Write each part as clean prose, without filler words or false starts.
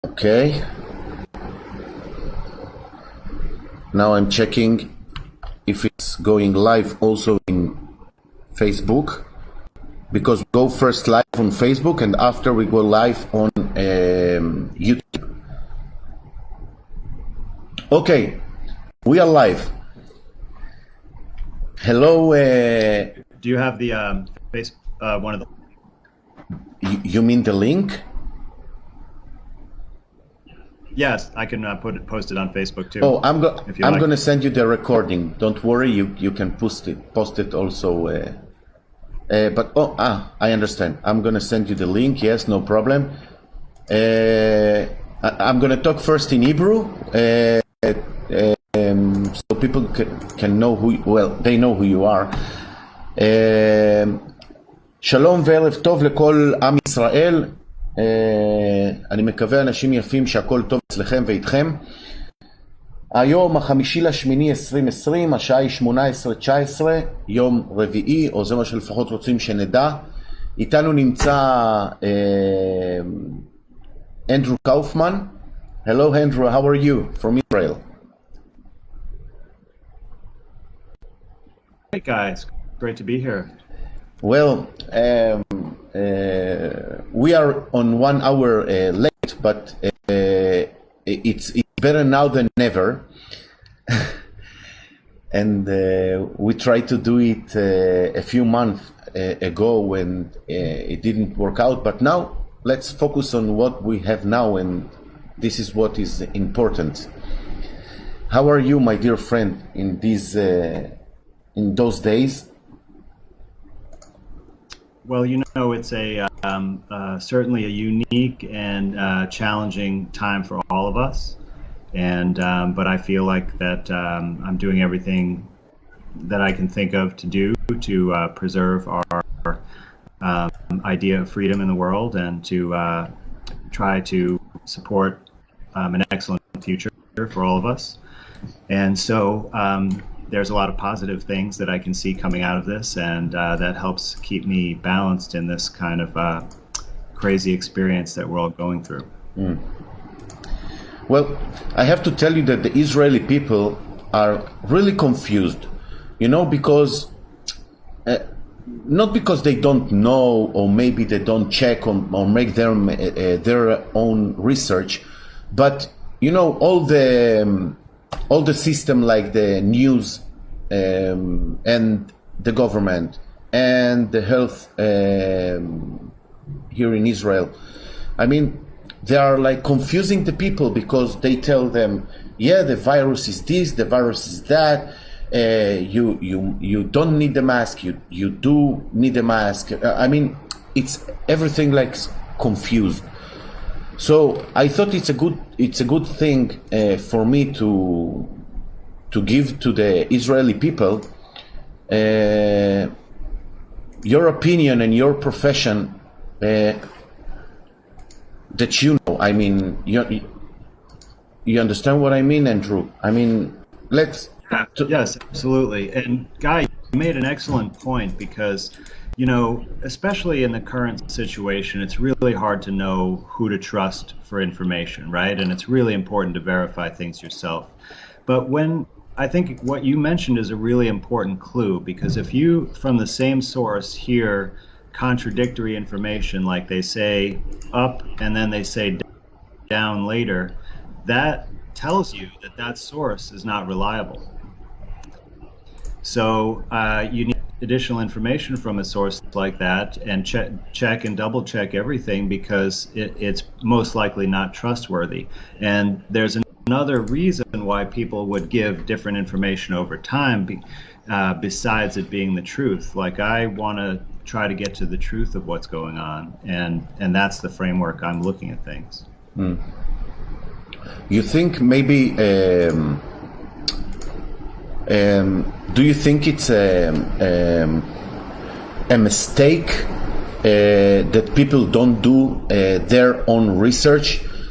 Okay. Now I'm checking if it's going live also in Facebook, because we go first live on Facebook and after we go live on YouTube. Okay, we are live. Hello. Do you have the face one of the? You mean the link? Yes, I can post it on Facebook too. Oh, I'm going to send you the recording. Don't worry, you can post it also. I understand. I'm going to send you the link. Yes, no problem. I'm going to talk first in Hebrew, so people can know they know who you are. שלום וערב טוב לכל עם ישראל. אני מקווה אנשים יפים שהכל טוב אצלכם ואיתכם. היום ה5/8/2020, השעה היא 18:19, יום רביעי, או זה מה שלפחות רוצים שנדע. איתנו נמצא אנדרו קאופמן. Hello Andrew, how are you from Israel? Hey guys, great to be here. Well, we are on 1 hour late, but it's better now than never. And we tried to do it a few months ago and it didn't work out, but now let's focus on what we have now, and this is what is important. How are you, my dear friend, in those days? Well, you know, it's certainly a unique and challenging time for all of us, and but I feel like that I'm doing everything that I can think of to do to preserve our idea of freedom in the world, and to try to support an excellent future for all of us. And so there's a lot of positive things that I can see coming out of this, and that helps keep me balanced in this kind of crazy experience that we're all going through. Well, I have to tell you that the Israeli people are really confused, because not because they don't know, or maybe they don't check or make their own research, but all the system, like the news and the government and the health here in Israel, I mean, they are like confusing the people, because they tell them, yeah, the virus is this, the virus is that, you don't need the mask, you do need a mask. I mean, it's everything like confused. So I thought it's a good thing for me to give to the Israeli people your opinion and your profession, that I mean, you understand what I mean, Andrew? I mean, Yes, absolutely. And Guy, you made an excellent point, because especially in the current situation, it's really hard to know who to trust for information, right? And it's really important to verify things yourself. But I think what you mentioned is a really important clue, because if you, from the same source, hear contradictory information, like they say up and then they say down later, that tells you that source is not reliable. So you need additional information from a source like that, and check and double check everything, because it's most likely not trustworthy. And there's another reason why people would give different information over time, besides it being the truth. Like, I want to try to get to the truth of what's going on, and that's the framework I'm looking at things. You think maybe do you think it's a mistake that people don't do their own research?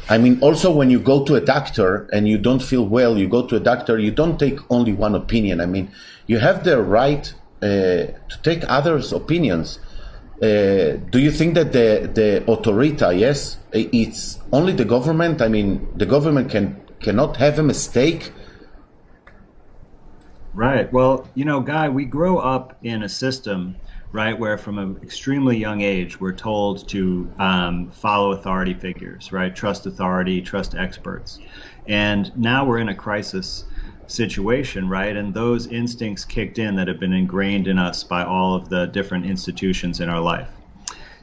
I mean, also when you go to a doctor and you don't feel well, you go to a doctor, you don't take only one opinion. I mean, you have the right to take others' opinions. Do you think that the autorita, yes, it's only the government? I mean, the government cannot have a mistake. Right. Well, Guy, we grow up in a system, right, where from an extremely young age, we're told to follow authority figures, right? Trust authority, trust experts. And now we're in a crisis situation, right? And those instincts kicked in that have been ingrained in us by all of the different institutions in our life.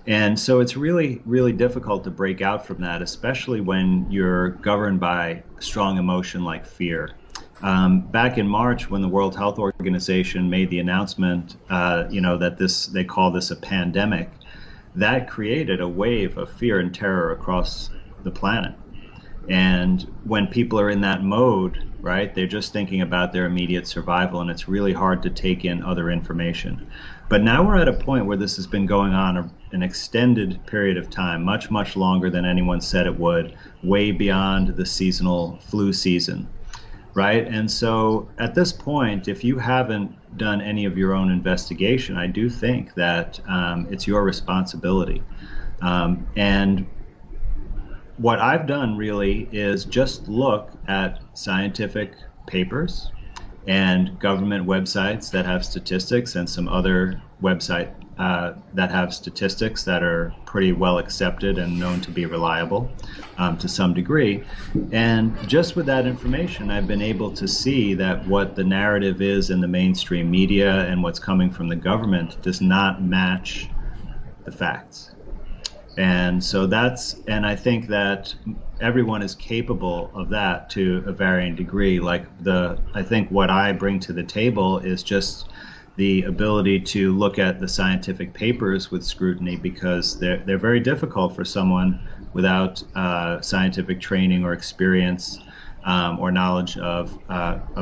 And so it's really, really difficult to break out from that, especially when you're governed by strong emotion like fear. Back in March, when the World Health Organization made the announcement, that they call this a pandemic, that created a wave of fear and terror across the planet. And when people are in that mode, right, they're just thinking about their immediate survival, and it's really hard to take in other information. But now we're at a point where this has been going on an extended period of time, much, much longer than anyone said it would, way beyond the seasonal flu season. Right. And so at this point, if you haven't done any of your own investigation, I do think that it's your responsibility. And what I've done really is just look at scientific papers and government websites that have statistics and some other website that have statistics that are pretty well accepted and known to be reliable to some degree. And just with that information, I've been able to see that what the narrative is in the mainstream media and what's coming from the government does not match the facts. And so and I think that everyone is capable of that to a varying degree. I think what I bring to the table is just the ability to look at the scientific papers with scrutiny, because they're very difficult for someone without scientific training or experience or knowledge of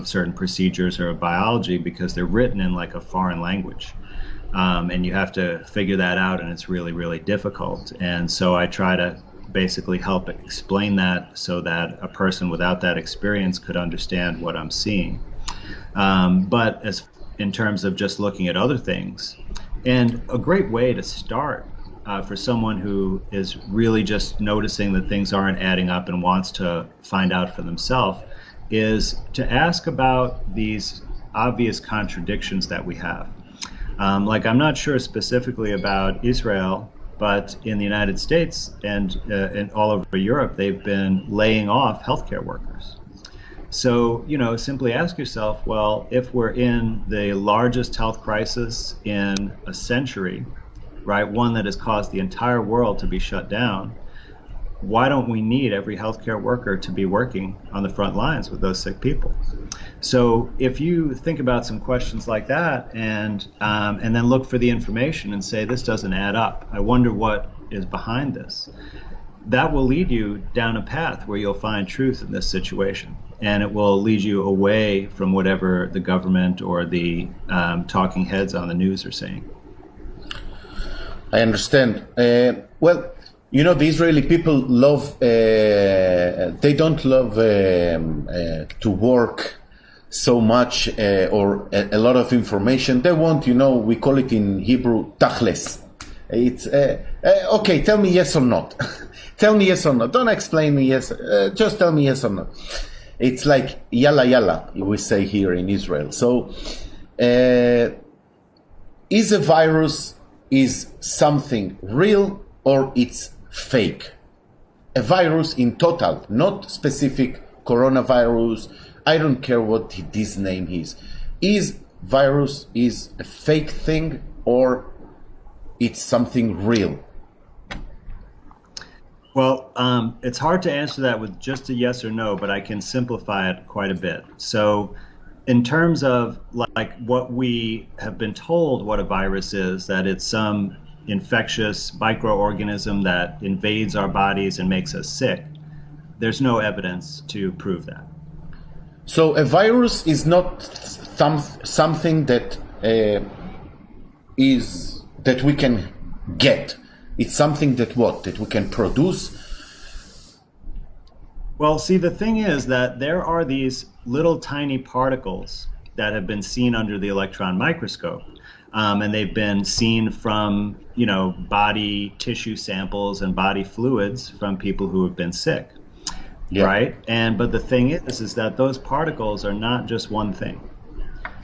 certain procedures or biology, because they're written in like a foreign language. And you have to figure that out, and it's really, really difficult. And so I try to basically help explain that so that a person without that experience could understand what I'm seeing. But in terms of just looking at other things, and a great way to start for someone who is really just noticing that things aren't adding up and wants to find out for themselves, is to ask about these obvious contradictions that we have. I'm not sure specifically about Israel, but in the United States and all over Europe, they've been laying off healthcare workers. So, simply ask yourself, well, if we're in the largest health crisis in a century, right, one that has caused the entire world to be shut down, why don't we need every healthcare worker to be working on the front lines with those sick people? So if you think about some questions like that and then look for the information and say, this doesn't add up, I wonder what is behind this, that will lead you down a path where you'll find truth in this situation. And it will lead you away from whatever the government or the talking heads on the news are saying. I understand. Well, the Israeli people love, they don't love to work so much or a lot of information. They want, we call it in Hebrew, tachles. It's, okay, tell me yes or not. Tell me yes or no. Don't explain me yes. Just tell me yes or no. It's like yalla yalla, we say here in Israel. So, is a virus is something real or it's fake? A virus in total, not specific coronavirus. I don't care what this name is. Is virus is a fake thing or it's something real? Well, it's hard to answer that with just a yes or no, but I can simplify it quite a bit. So in terms of like what we have been told what a virus is, that it's some infectious microorganism that invades our bodies and makes us sick, there's no evidence to prove that. So a virus is not something that that we can get. It's something that we can produce. Well, see, the thing is that there are these little tiny particles that have been seen under the electron microscope and they've been seen from, you know, body tissue samples and body fluids from people who have been sick, Yeah. right? And but the thing is that those particles are not just one thing.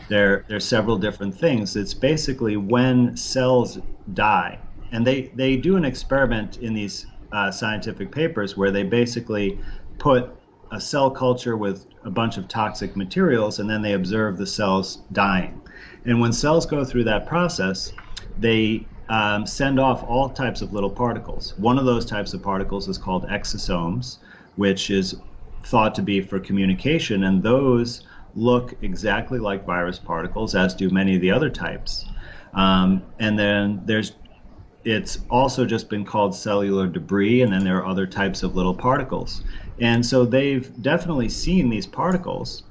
They're several different things. It's basically when cells die, and they do an experiment in these scientific papers where they basically put a cell culture with a bunch of toxic materials, and then they observe the cells dying. And when cells go through that process, they send off all types of little particles. One of those types of particles is called exosomes, which is thought to be for communication, and those look exactly like virus particles, as do many of the other types. And then it's also just been called cellular debris, and then there are other types of little particles. And so they've definitely seen these particles,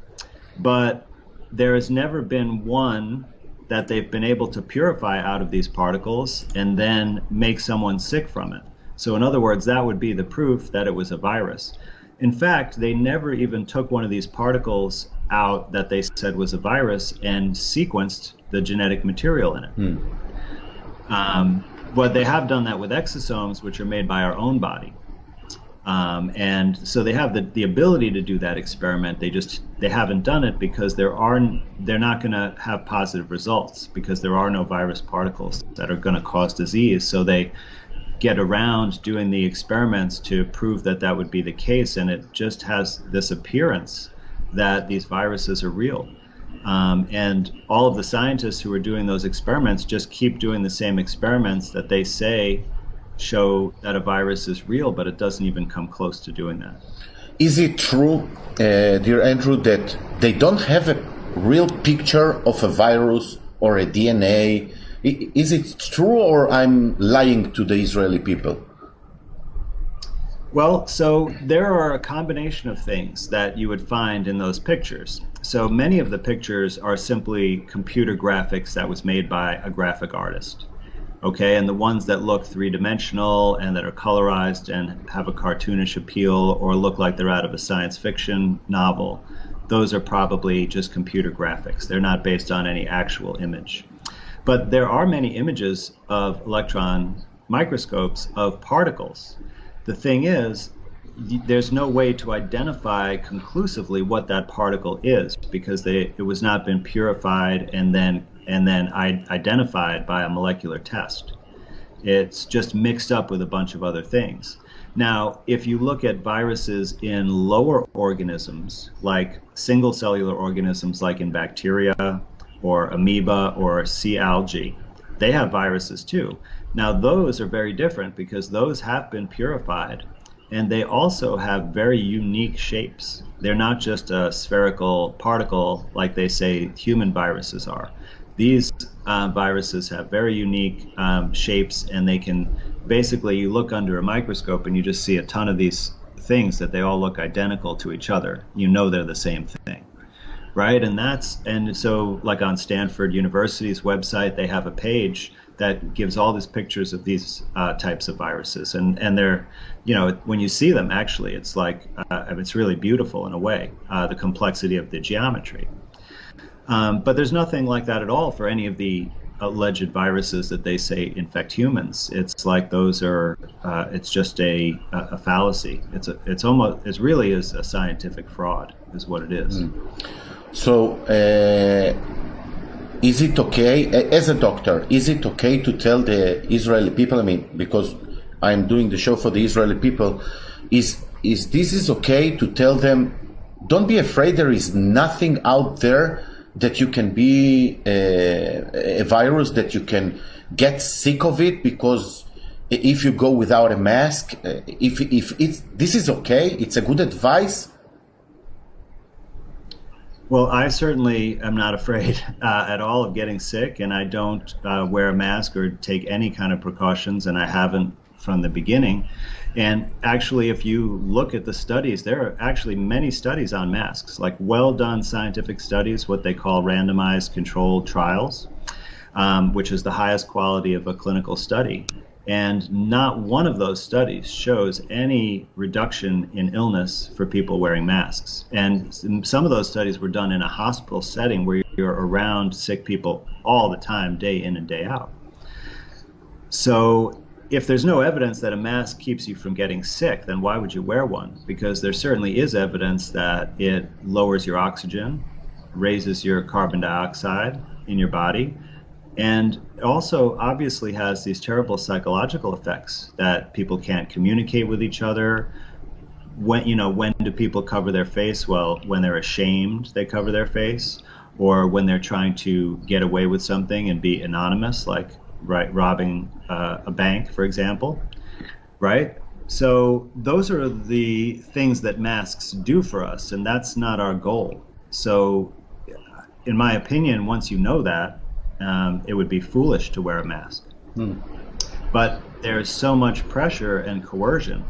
but there has never been one that they've been able to purify out of these particles and then make someone sick from it. So in other words, that would be the proof that it was a virus. In fact, they never even took one of these particles out that they said was a virus and sequenced the genetic material in it. But they have done that with exosomes, which are made by our own body. And so they have the ability to do that experiment. They haven't done it because they're not going to have positive results, because there are no virus particles that are going to cause disease. So they get around doing the experiments to prove that that would be the case, and it just has this appearance that these viruses are real. And all of the scientists who are doing those experiments just keep doing the same experiments that they say show that a virus is real, but it doesn't even come close to doing that. Is it true, dear Andrew, that they don't have a real picture of a virus or a DNA? Is it true, or I'm lying to the Israeli people? Well, so there are a combination of things that you would find in those pictures. So many of the pictures are simply computer graphics that was made by a graphic artist. Okay, and the ones that look three-dimensional and that are colorized and have a cartoonish appeal or look like they're out of a science fiction novel, those are probably just computer graphics. They're not based on any actual image. But there are many images of electron microscopes of particles. The thing is, there's no way to identify conclusively what that particle is, because it was not been purified and then identified by a molecular test. It's just mixed up with a bunch of other things. Now, if you look at viruses in lower organisms, like single cellular organisms like in bacteria or amoeba or sea algae, they have viruses too. Now, those are very different because those have been purified, and they also have very unique shapes. They're not just a spherical particle like they say human viruses are. These viruses have very unique shapes, and they can basically, you look under a microscope and you just see a ton of these things that they all look identical to each other. You know they're the same thing, right? And so like on Stanford University's website, they have a page that gives all these pictures of these types of viruses, and they're, you know, when you see them, actually, it's like it's really beautiful in a way, the complexity of the geometry. But there's nothing like that at all for any of the alleged viruses that they say infect humans. It's like those are, it's just a fallacy. It really is a scientific fraud, is what it is. So, is it okay, as a doctor, is it okay to tell the Israeli people, I mean, because I'm doing the show for the Israeli people, is okay to tell them, don't be afraid, there is nothing out there that you can be a virus, that you can get sick of it, because if you go without a mask, if this is okay, it's a good advice? Well, I certainly am not afraid at all of getting sick, and I don't wear a mask or take any kind of precautions, and I haven't from the beginning. And actually, if you look at the studies, there are actually many studies on masks, like well-done scientific studies, what they call randomized controlled trials, which is the highest quality of a clinical study. And not one of those studies shows any reduction in illness for people wearing masks. And some of those studies were done in a hospital setting where you're around sick people all the time, day in and day out. So if there's no evidence that a mask keeps you from getting sick, then why would you wear one? Because there certainly is evidence that it lowers your oxygen, raises your carbon dioxide in your body, and also obviously has these terrible psychological effects that people can't communicate with each other. When do people cover their face? Well, when they're ashamed, they cover their face, or when they're trying to get away with something and be anonymous, like robbing a bank, for example, right? So those are the things that masks do for us, and that's not our goal. So in my opinion, once you know that, it would be foolish to wear a mask. But there's so much pressure and coercion.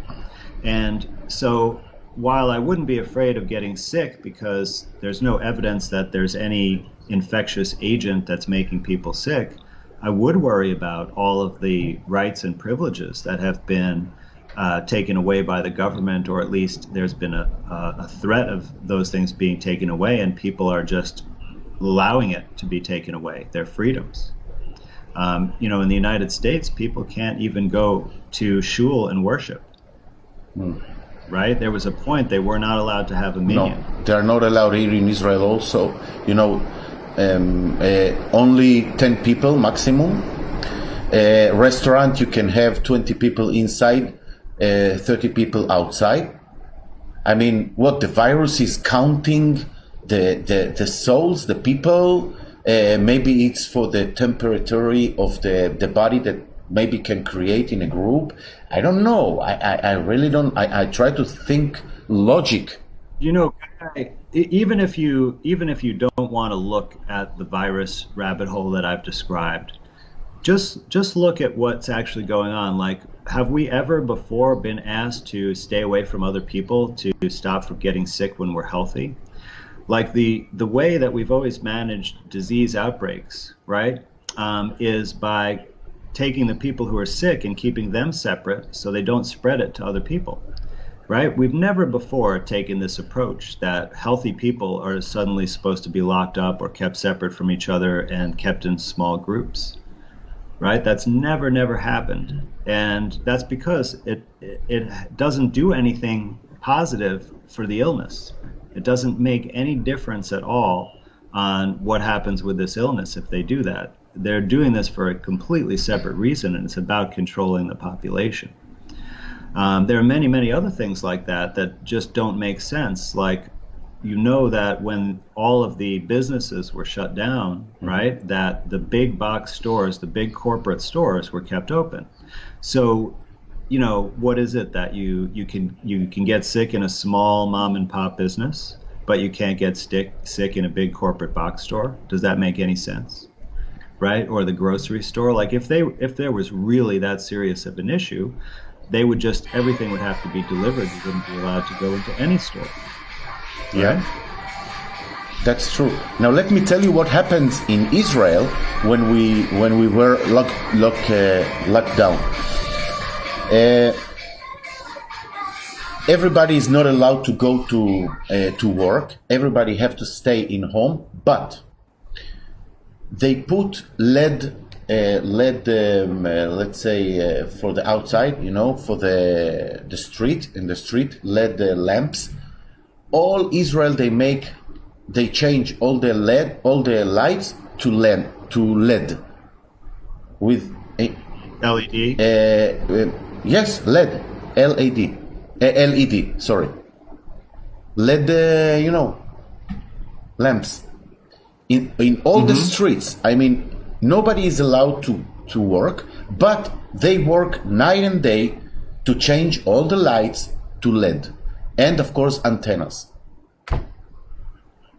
And so while I wouldn't be afraid of getting sick because there's no evidence that there's any infectious agent that's making people sick, I would worry about all of the rights and privileges that have been taken away by the government, or at least there's been a threat of those things being taken away, and people are just allowing it to be taken away, their freedoms. In the United States, people can't even go to shul and worship, right? There was a point they were not allowed to have a minyan. No, they are not allowed here in Israel also. Only 10 people maximum. Restaurant, you can have 20 people inside, 30 people outside. I mean, what, the virus is counting the souls, the people? Maybe it's for the temperature of the body that maybe can create in a group. I don't know. I really don't. I try to think logic. Even if you don't want to look at the virus rabbit hole that I've described, just look at what's actually going on. Like, have we ever before been asked to stay away from other people to stop from getting sick when we're healthy? Like the way that we've always managed disease outbreaks, right, is by taking the people who are sick and keeping them separate so they don't spread it to other people, right? We've never before taken this approach that healthy people are suddenly supposed to be locked up or kept separate from each other and kept in small groups, right? That's never happened. And that's because it doesn't do anything positive for the illness. It doesn't make any difference at all on what happens with this illness if they do that. They're doing this for a completely separate reason, and it's about controlling the population. There are many other things like that just don't make sense. Like, that when all of the businesses were shut down, right, that the big box stores, the big corporate stores were kept open. So, what is it that you can get sick in a small mom and pop business, but you can't get sick in a big corporate box store? Does that make any sense? Right? Or the grocery store? Like, if there was really that serious of an issue, everything would have to be delivered. You wouldn't be allowed to go into any store. Right? Yeah, that's true. Now let me tell you what happens in Israel when we were locked down. Everybody is not allowed to go to work. Everybody have to stay in home, but they put LED, let's say for the outside, for the street, in the street, LED lamps. All Israel they change all the lights to LED with LED. Yes, LED, sorry. LED, lamps in all the streets. I mean, nobody is allowed to work, but they work night and day to change all the lights to LED, and of course antennas.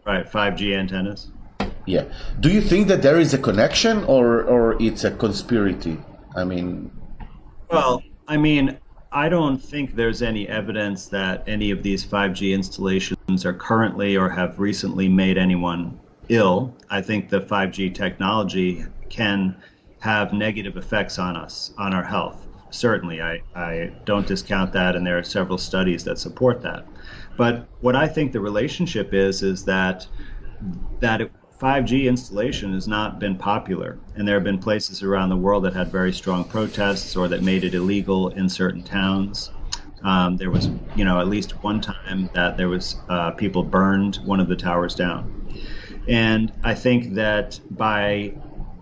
Right, 5G antennas. Yeah. Do you think that there is a connection, or it's a conspiracy? I mean, well, I don't think there's any evidence that any of these 5G installations are currently or have recently made anyone ill. I think the 5G technology can have negative effects on us, on our health. certainly, I don't discount that, and there are several studies that support that. But what I think the relationship is that 5G installation has not been popular, and there have been places around the world that had very strong protests or that made it illegal in certain towns. There was, at least one time that there was people burned one of the towers down. And I think that by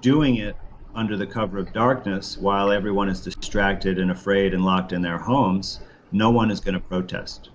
doing it under the cover of darkness, while everyone is distracted and afraid and locked in their homes, no one is going to protest.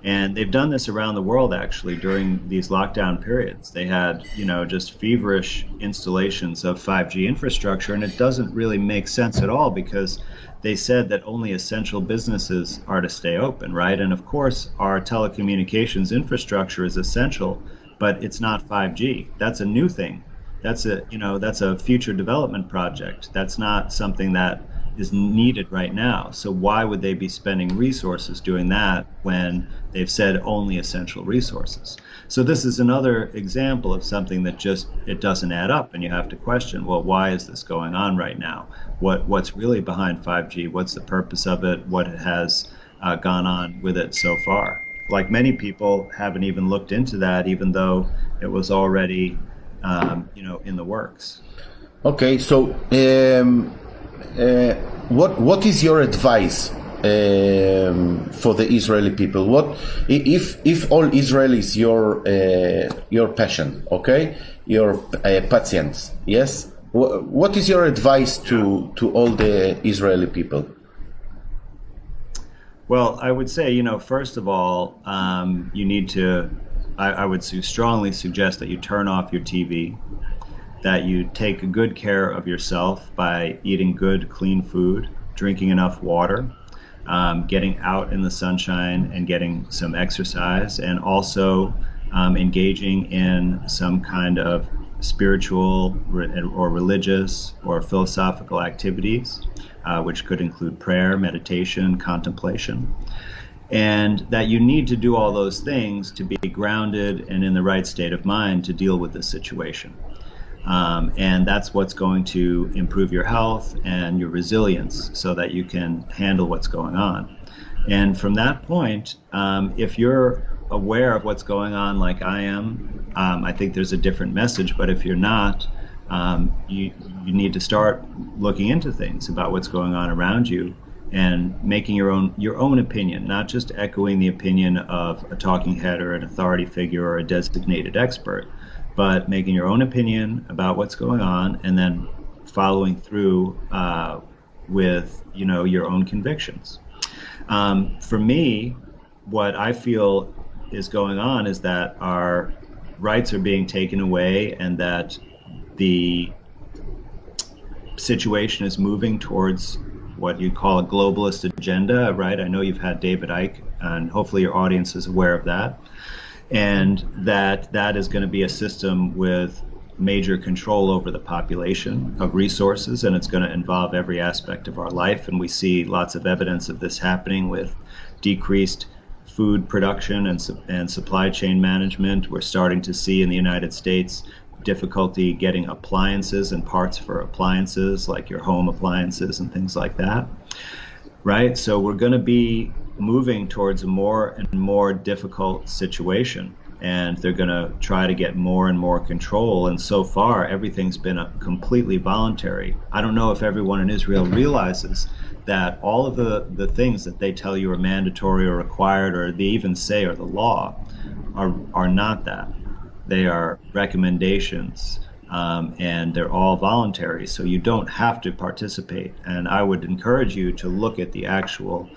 And they've done this around the world actually during these lockdown periods. They had, just feverish installations of 5G infrastructure, and it doesn't really make sense at all because they said that only essential businesses are to stay open, right? And of course, our telecommunications infrastructure is essential, but it's not 5G. That's a new thing. That's a future development project. That's not something that is needed right now. So why would they be spending resources doing that when they've said only essential resources? So this is another example of something that just, it doesn't add up, and you have to question, well, why is this going on right now? What's really behind 5G? What's the purpose of it? What has gone on with it so far? Like many people haven't even looked into that, even though it was already in the works. Okay, so what is your advice for the Israeli people? What if all Israel is your passion? Okay, your patients. Yes. What is your advice to all the Israeli people? Well, I would say, first of all, you need to. I would strongly suggest that you turn off your TV, that you take good care of yourself by eating good, clean food, drinking enough water, getting out in the sunshine and getting some exercise, and also engaging in some kind of spiritual or religious or philosophical activities, which could include prayer, meditation, contemplation. And that you need to do all those things to be grounded and in the right state of mind to deal with this situation. And that's what's going to improve your health and your resilience so that you can handle what's going on. And from that point, if you're aware of what's going on like I am, I think there's a different message. But if you're not, you need to start looking into things about what's going on around you and making your own opinion, not just echoing the opinion of a talking head or an authority figure or a designated expert, but making your own opinion about what's going on and then following through with your own convictions. For me, what I feel is going on is that our rights are being taken away and that the situation is moving towards what you call a globalist agenda, right? I know you've had David Icke, and hopefully your audience is aware of that. And that is going to be a system with major control over the population of resources, and it's going to involve every aspect of our life. And we see lots of evidence of this happening with decreased food production and supply chain management. We're starting to see in the United States difficulty getting appliances and parts for appliances, like your home appliances and things like that, right? So we're going to be moving towards a more and more difficult situation, and they're going to try to get more and more control. And so far, everything's been completely voluntary. I don't know if everyone in Israel realizes that all of the things that they tell you are mandatory or required, or they even say are the law, are not that. They are recommendations, and they're all voluntary, so you don't have to participate. And I would encourage you to look at the actual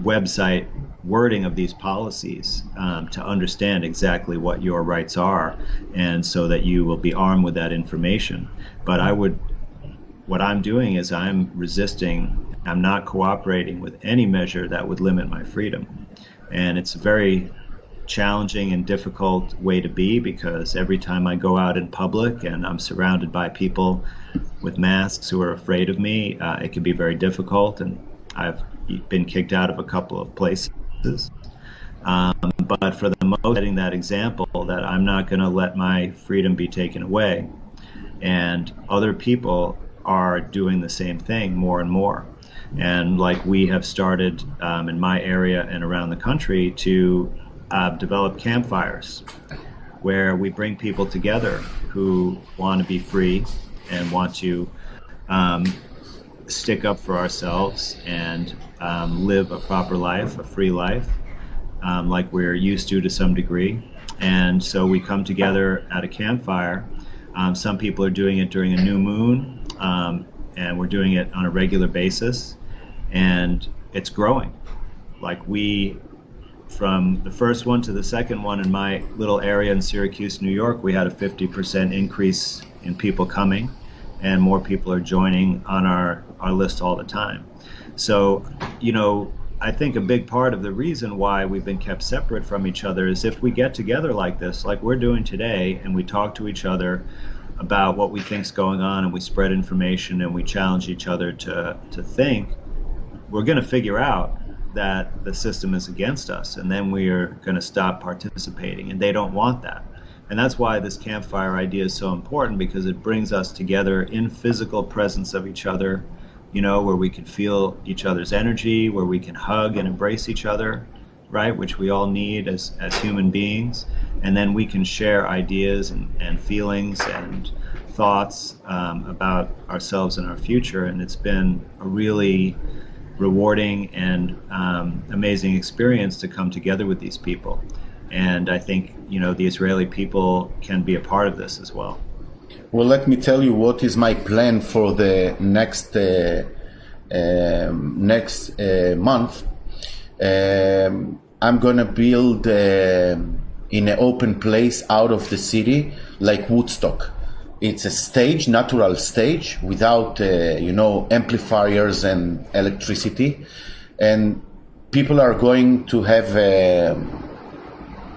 website wording of these policies to understand exactly what your rights are, and so that you will be armed with that information. But what I'm doing is I'm resisting, I'm not cooperating with any measure that would limit my freedom. And it's a very challenging and difficult way to be, because every time I go out in public and I'm surrounded by people with masks who are afraid of me, it can be very difficult, and I've been kicked out of a couple of places. But for the most, setting that example that I'm not going to let my freedom be taken away, and other people are doing the same thing more and more. And like we have started in my area and around the country to develop campfires where we bring people together who want to be free and want to um, stick up for ourselves and live a proper life, a free life, like we're used to some degree. And so we come together at a campfire. Some people are doing it during a new moon, and we're doing it on a regular basis, and it's growing. Like we, from the first one to the second one in my little area in Syracuse, New York, we had a 50% increase in people coming, and more people are joining on our list all the time. So, I think a big part of the reason why we've been kept separate from each other is if we get together like this, like we're doing today, and we talk to each other about what we think's going on, and we spread information, and we challenge each other to think, we're going to figure out that the system is against us, and then we are going to stop participating, and they don't want that. And that's why this campfire idea is so important, because it brings us together in physical presence of each other, where we can feel each other's energy, where we can hug and embrace each other, right, which we all need as human beings. And then we can share ideas and feelings and thoughts about ourselves and our future. And it's been a really rewarding and amazing experience to come together with these people. And I think, the Israeli people can be a part of this as well. Well, let me tell you what is my plan for the next month. I'm gonna build in an open place out of the city, like Woodstock. It's a stage, natural stage, without amplifiers and electricity, and people are going to have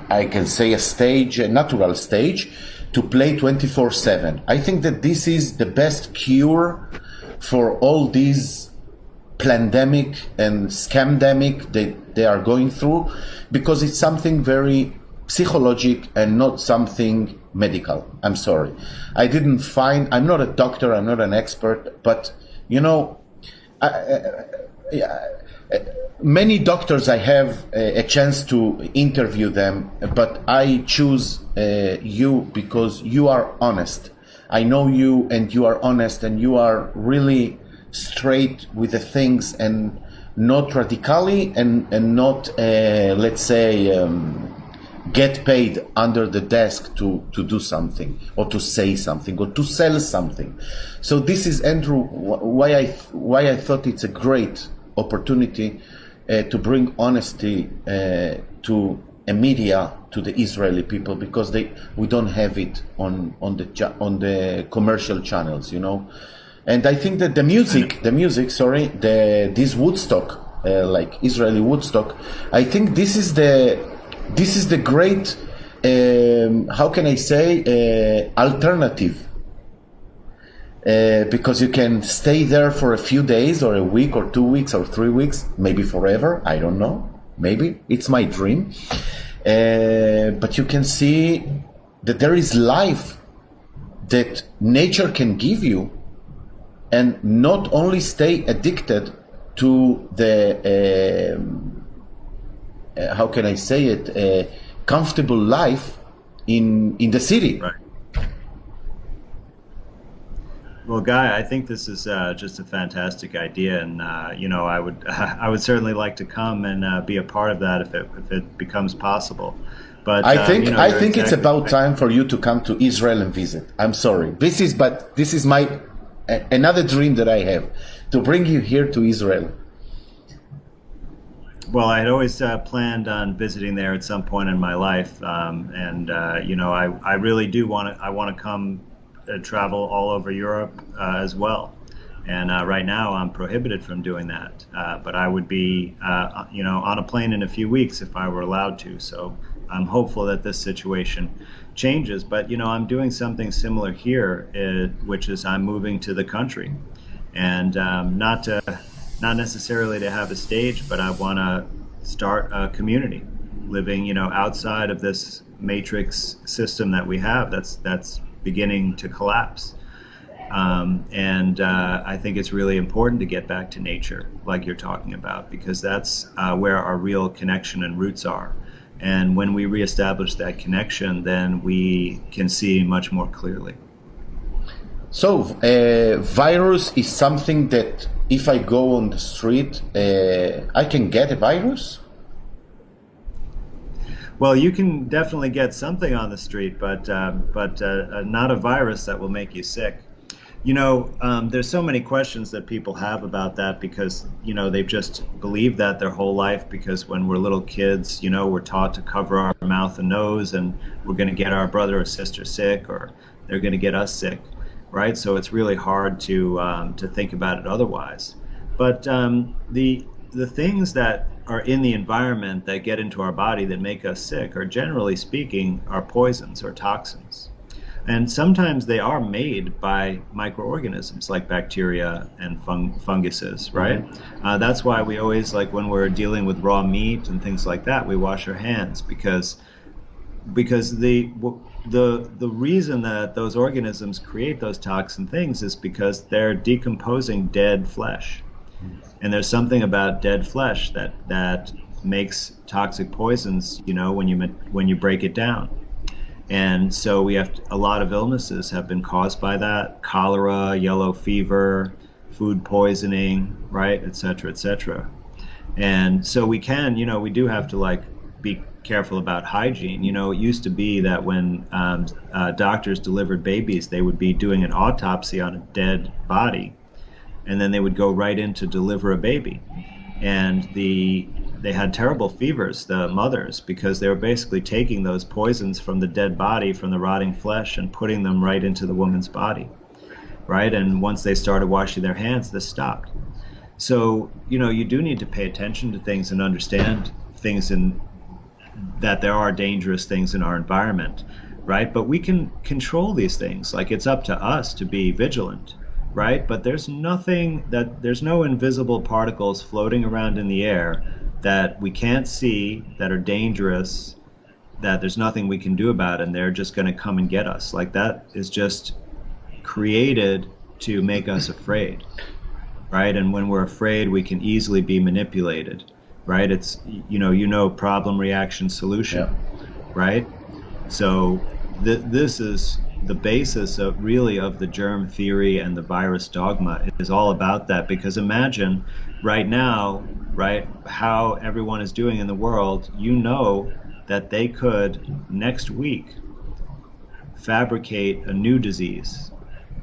I can say a stage, a natural stage, to play 24/7. I think that this is the best cure for all these pandemic and scamdemic that they are going through, because it's something very psychologic and not something medical. I'm sorry. I'm not a doctor, I'm not an expert, but many doctors I have a chance to interview them, but I choose you because you are honest. I know you, and you are honest, and you are really straight with the things, and not radically, and not let's say get paid under the desk to do something, or to say something, or to sell something. So this is, Andrew, why I thought it's a great opportunity to bring honesty to a media, to the Israeli people, because we don't have it on the commercial channels, And I think that this Woodstock, like Israeli Woodstock, I think this is the great, how can I say, alternative. Because you can stay there for a few days, or a week, or 2 weeks, or 3 weeks, maybe forever. I don't know. Maybe it's my dream. But you can see that there is life that nature can give you, and not only stay addicted to the how can I say it, comfortable life in the city. Right. Well, Guy, I think this is just a fantastic idea, and I would certainly like to come and be a part of that if it becomes possible. But I think exactly it's about time for you to come to Israel and visit. I'm sorry, this is my another dream that I have, to bring you here to Israel. Well, I had always planned on visiting there at some point in my life, I really do want to. I want to come travel all over Europe as well. And right now I'm prohibited from doing that. But I would be, on a plane in a few weeks if I were allowed to. So I'm hopeful that this situation changes. But, I'm doing something similar here, which is I'm moving to the country. And not necessarily to have a stage, but I want to start a community living, outside of this matrix system that we have that's beginning to collapse. I think it's really important to get back to nature, like you're talking about, because that's where our real connection and roots are. And when we reestablish that connection, then we can see much more clearly. So, virus is something that if I go on the street, I can get a virus? Well, you can definitely get something on the street, but not a virus that will make you sick. There's so many questions that people have about that because, they've just believed that their whole life because when we're little kids, we're taught to cover our mouth and nose and we're going to get our brother or sister sick or they're going to get us sick, right? So it's really hard to think about it otherwise. But the things that are in the environment that get into our body that make us sick are generally speaking are poisons or toxins. And sometimes they are made by microorganisms like bacteria and funguses, right? That's why we always, like when we're dealing with raw meat and things like that, we wash our hands because the reason that those organisms create those toxin things is because they're decomposing dead flesh. And there's something about dead flesh that makes toxic poisons, when you break it down. And so a lot of illnesses have been caused by that: cholera, yellow fever, food poisoning, right, et cetera, et cetera. And so we do have to be careful about hygiene. It used to be that when doctors delivered babies, they would be doing an autopsy on a dead body, and then they would go right in to deliver a baby. And they had terrible fevers, the mothers, because they were basically taking those poisons from the dead body, from the rotting flesh, and putting them right into the woman's body, right? And once they started washing their hands, this stopped. So, you do need to pay attention to things and understand things that there are dangerous things in our environment, right? But we can control these things. It's up to us to be vigilant, right? But there's no invisible particles floating around in the air that we can't see, that are dangerous, that there's nothing we can do about, and they're just going to come and get us. That is just created to make us afraid, right? And when we're afraid, we can easily be manipulated, right? It's, problem, reaction, solution, right? So this is the basis of the germ theory and the virus dogma is all about that. Because imagine right now, right, how everyone is doing in the world, that they could next week fabricate a new disease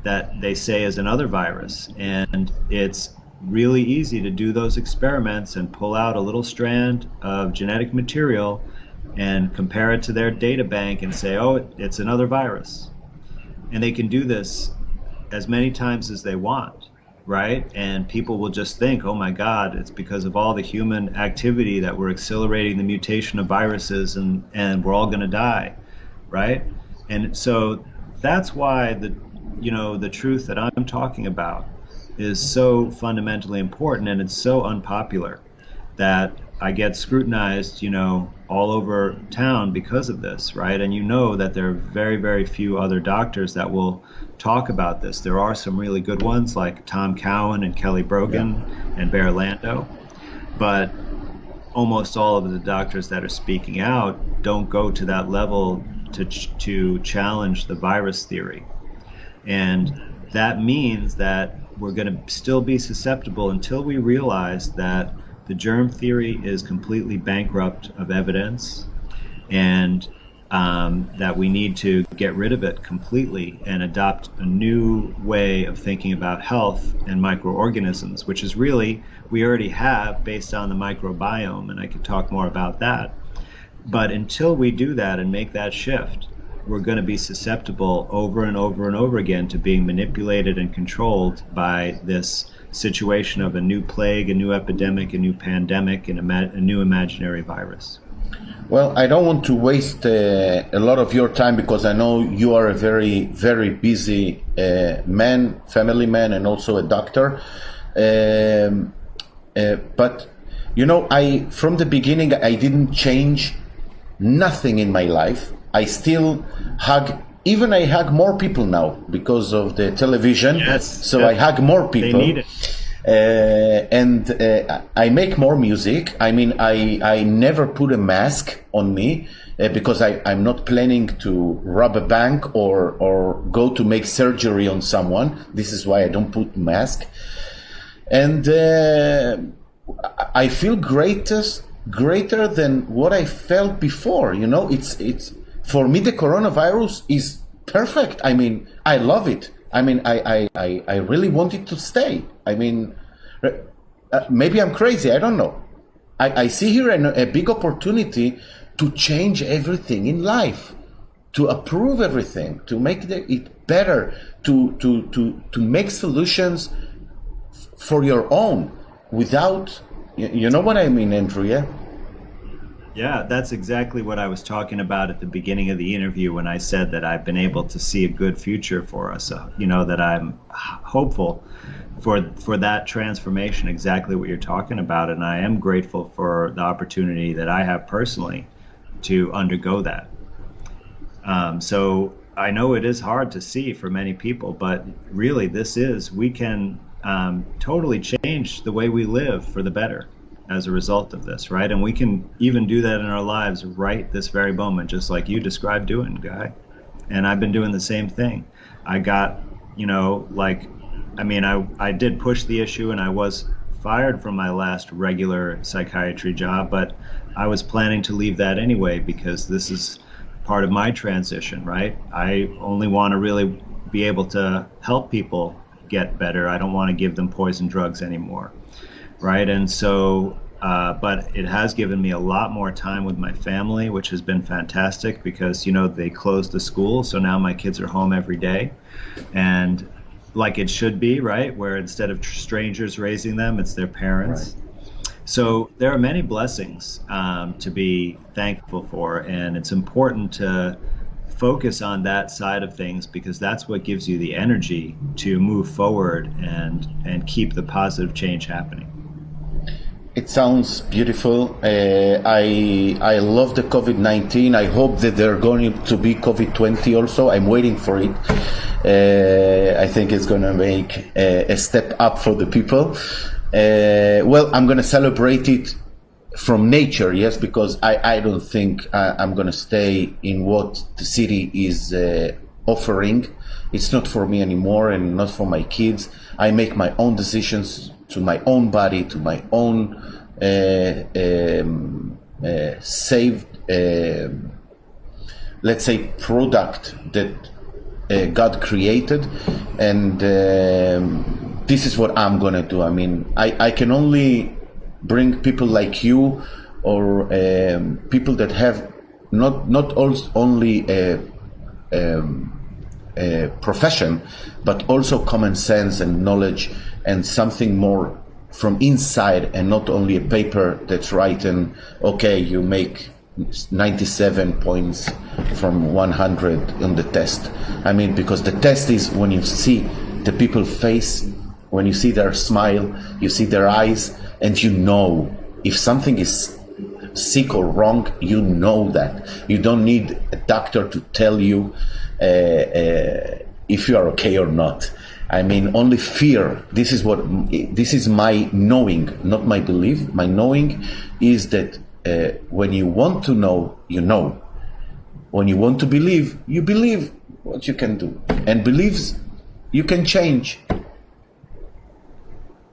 that they say is another virus. And it's really easy to do those experiments and pull out a little strand of genetic material and compare it to their data bank and say, oh, it's another virus. And they can do this as many times as they want, right? And people will just think, oh my God, it's because of all the human activity that we're accelerating the mutation of viruses and we're all going to die, right? And so that's why the truth that I'm talking about is so fundamentally important, and it's so unpopular that I get scrutinized, all over town because of this, right? And that there are very, very few other doctors that will talk about this. There are some really good ones like Tom Cowan and Kelly Brogan and Bear Lando, but almost all of the doctors that are speaking out don't go to that level to challenge the virus theory. And that means that we're going to still be susceptible until we realize that the germ theory is completely bankrupt of evidence, and that we need to get rid of it completely and adopt a new way of thinking about health and microorganisms, which is really, we already have based on the microbiome, and I could talk more about that. But until we do that and make that shift, we're going to be susceptible over and over and over again to being manipulated and controlled by this situation of a new plague, a new epidemic, a new pandemic, and a new imaginary virus. Well, I don't want to waste a lot of your time because I know you are a very, very busy man, family man, and also a doctor. But, from the beginning, I didn't change nothing in my life. I still hug even I hug more people now because of the television. Yes, So I hug more they people. need it. And I make more music. I mean, I never put a mask on me because I'm not planning to rob a bank or go to make surgery on someone. This is why I don't put mask. And I feel greater than what I felt before. You know, it's for me, the coronavirus is perfect. I mean, I love it. I mean, I really want it to stay. I mean, maybe I'm crazy. I don't know. I see here a big opportunity to change everything in life, to approve everything, to make it better, to make solutions for your own without, you know what I mean, Andrew, yeah? Yeah, that's exactly what I was talking about at the beginning of the interview when I said that I've been able to see a good future for us. That I'm hopeful for that transformation, exactly what you're talking about. And I am grateful for the opportunity that I have personally to undergo that. So I know it is hard to see for many people, but really we can totally change the way we live for the better as a result of this, right? And we can even do that in our lives right this very moment, just like you described doing, Guy. And I've been doing the same thing. I got, I did push the issue and I was fired from my last regular psychiatry job, but I was planning to leave that anyway because this is part of my transition, right? I only want to really be able to help people get better. I don't want to give them poison drugs anymore. Right. And so, but it has given me a lot more time with my family, which has been fantastic because, they closed the school. So now my kids are home every day and like it should be, right? Where instead of strangers raising them, it's their parents. Right. So there are many blessings to be thankful for. And it's important to focus on that side of things because that's what gives you the energy to move forward and keep the positive change happening. It sounds beautiful. I love the COVID-19. I hope that they're going to be COVID-20 also. I'm waiting for it. I think it's going to make a step up for the people. Well, I'm going to celebrate it from nature, yes, because I don't think I'm going to stay in what the city is offering. It's not for me anymore and not for my kids. I make my own decisions to my own body, to my own saved, let's say, product that God created. And this is what I'm going to do. I mean, I can only bring people like you or people that have not only a profession, but also common sense and knowledge and something more from inside and not only a paper that's written, okay, you make 97 points from 100 on the test. I mean, because the test is when you see the people's face, when you see their smile, you see their eyes, and you know if something is sick or wrong, you know that. You don't need a doctor to tell you if you are okay or not. I mean, only fear. This is my knowing, not my belief. My knowing is that when you want to know, you know. When you want to believe, you believe what you can do. And believes you can change.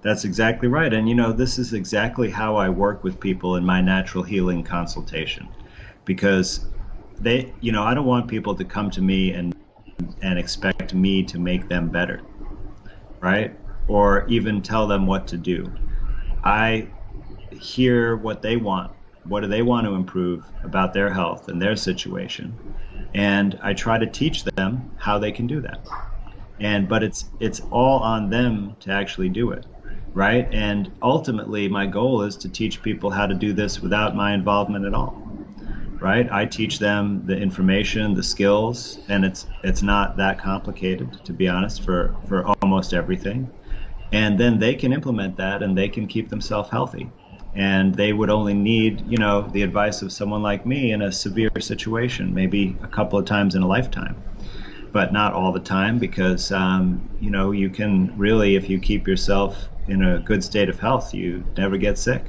That's exactly right. And, this is exactly how I work with people in my natural healing consultation. Because I don't want people to come to me and expect me to make them better. Right? Or even tell them what to do. I hear what they want. What do they want to improve about their health and their situation? And I try to teach them how they can do that. But it's all on them to actually do it. Right? And ultimately, my goal is to teach people how to do this without my involvement at all. Right? I teach them the information, the skills, and it's not that complicated, to be honest, for almost everything. And then they can implement that and they can keep themselves healthy. And they would only need, the advice of someone like me in a severe situation, maybe a couple of times in a lifetime. but not all the time, because you can really, if you keep yourself in a good state of health, you never get sick.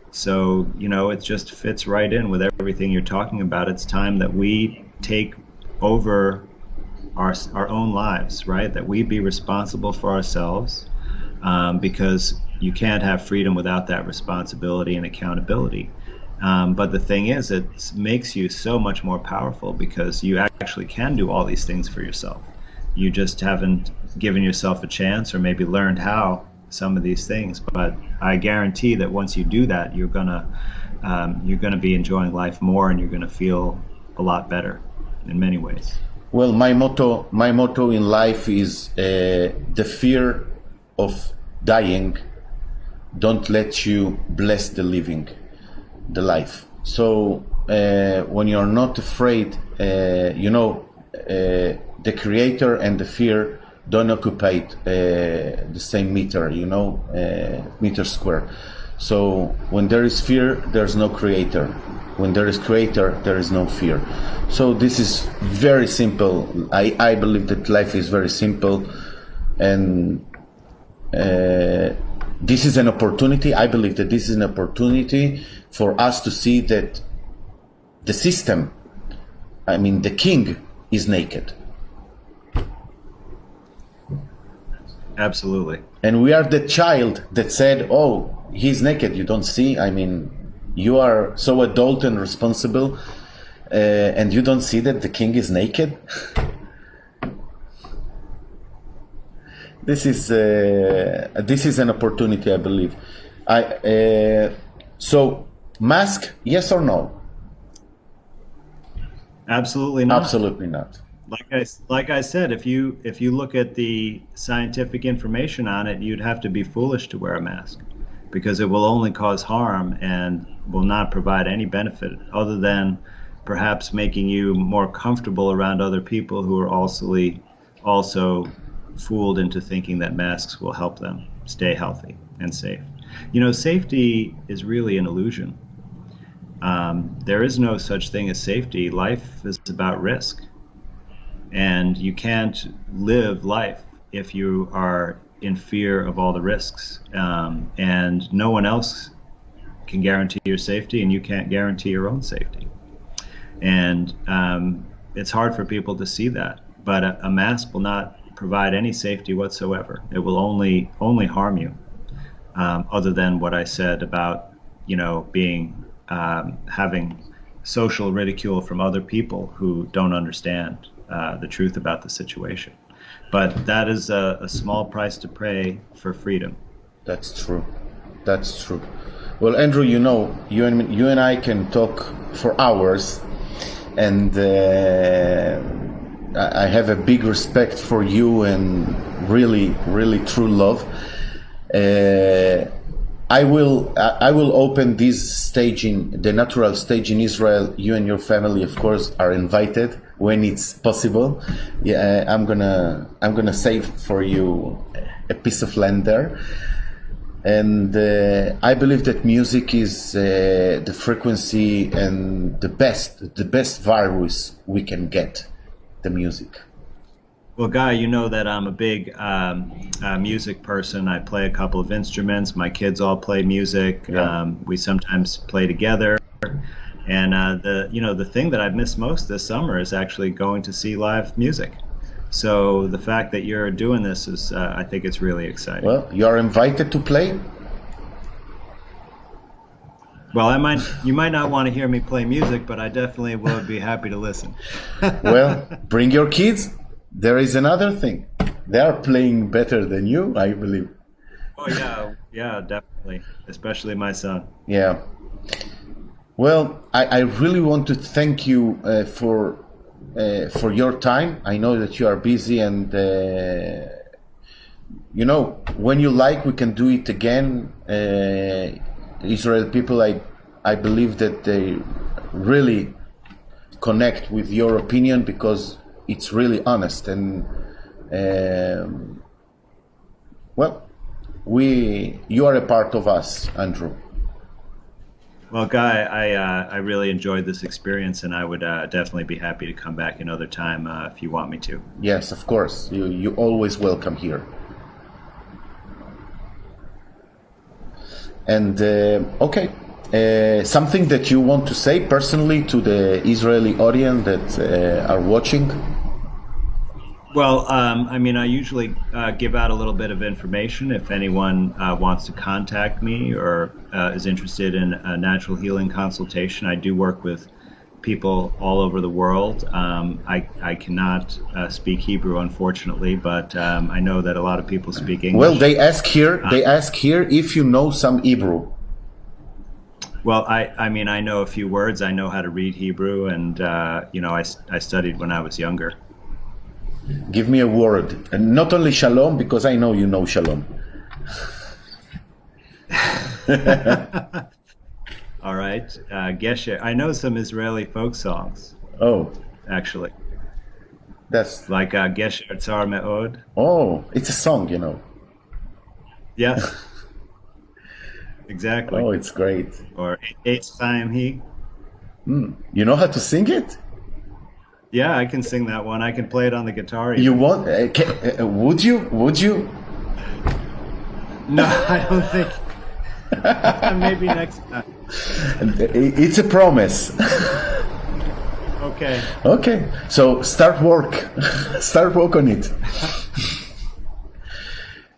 So, it just fits right in with everything you're talking about. It's time that we take over our own lives, right? That we be responsible for ourselves, because you can't have freedom without that responsibility and accountability. But the thing is, it makes you so much more powerful because you actually can do all these things for yourself. You just haven't given yourself a chance or maybe learned how some of these things. But I guarantee that once you do that, you're gonna be enjoying life more, and you're gonna feel a lot better in many ways. Well, my motto in life is the fear of dying don't let you bless the living, the life. So when you're not afraid, the creator and the fear don't occupy the same meter, meter square. So when there is fear, there's no creator. When there is creator, there is no fear. So this is very simple. I believe that life is very simple, and this is an opportunity. I believe that this is an opportunity for us to see that the system, the king, is naked. Absolutely. And we are the child that said, oh, he's naked, you don't see? You are so adult and responsible, and you don't see that the king is naked? This is an opportunity, I believe. So, mask, yes or no? Absolutely not. Absolutely not. Like I said, if you look at the scientific information on it, you'd have to be foolish to wear a mask, because it will only cause harm and will not provide any benefit other than perhaps making you more comfortable around other people who are also fooled into thinking that masks will help them stay healthy and safe. Safety is really an illusion. There is no such thing as safety. Life is about risk. And you can't live life if you are in fear of all the risks. And no one else can guarantee your safety, and you can't guarantee your own safety. And it's hard for people to see that. But a mask will not provide any safety whatsoever. It will only harm you, other than what I said about, being having social ridicule from other people who don't understand the truth about the situation. But that is a small price to pay for freedom. That's true. Well, Andrew, you and I can talk for hours, and I have a big respect for you and really, really true love. I will open this staging, the natural stage in Israel. You and your family, of course, are invited when it's possible. Yeah, I'm gonna save for you a piece of land there, and I believe that music is the frequency and the best virus we can get. The music. Well, Guy, you know that I'm a big music person. I play a couple of instruments. My kids all play music. Yeah. We sometimes play together. And the thing that I've missed most this summer is actually going to see live music. So the fact that you're doing this is, I think it's really exciting. Well, you are invited to play. Well, you might not want to hear me play music, but I definitely would be happy to listen. Well, bring your kids. There is another thing. They are playing better than you, I believe. Oh yeah, definitely. Especially my son. Yeah. Well, I really want to thank you for your time. I know that you are busy, and when you like, we can do it again. Israel people, I believe that they really connect with your opinion because it's really honest, and you are a part of us, Andrew. Well, Guy, I really enjoyed this experience, and I would definitely be happy to come back another time if you want me to. Yes, of course. You always welcome here. And okay, something that you want to say personally to the Israeli audience that are watching? Well, I mean, I usually give out a little bit of information if anyone wants to contact me or is interested in a natural healing consultation. I do work with people all over the world. I cannot speak Hebrew, unfortunately, but I know that a lot of people speak English. Well, they ask here if you know some Hebrew. Well, I mean, I know a few words. I know how to read Hebrew, and I studied when I was younger. Give me a word, and not only shalom, because I know you know shalom. All right, Gesher. I know some Israeli folk songs. Oh, Actually, that's like Gesher Tzar Me'od. oh, it's a song, you know. Yes, exactly. Oh, it's great. Or Eitz Chaim He. You know how to sing it? Yeah, I can sing that one. I can play it on the guitar. You Even. want? Would you? Would you? No, I don't think. Maybe next time. It's a promise. Okay. Okay, so start work. Start work on it.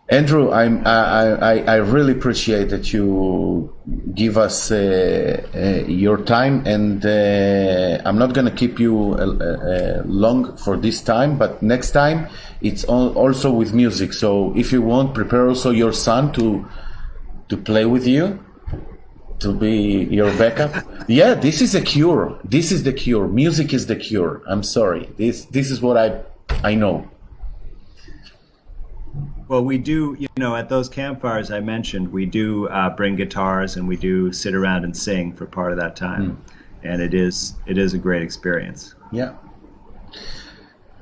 Andrew, I really appreciate that you give us your time, and I'm not going to keep you long for this time, but next time it's also with music. So if you want, prepare also your son to play with you, to be your backup. Yeah, this is a cure. This is the cure. Music is the cure. I'm sorry. This is what I know. Well, we do, at those campfires I mentioned, we do bring guitars and we do sit around and sing for part of that time, and it is a great experience. Yeah.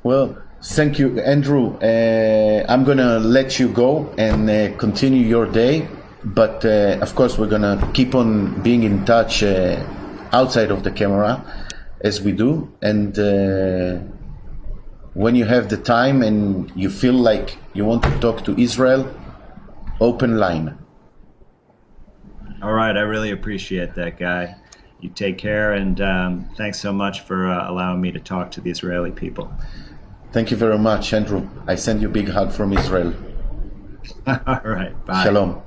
Well, thank you, Andrew. I'm gonna let you go and continue your day, but of course we're gonna keep on being in touch outside of the camera, as we do, and when you have the time and you feel like you want to talk to Israel, open line. All right, I really appreciate that, Guy. You take care, and thanks so much for allowing me to talk to the Israeli people. Thank you very much, Andrew. I send you a big hug from Israel. All right, bye. Shalom.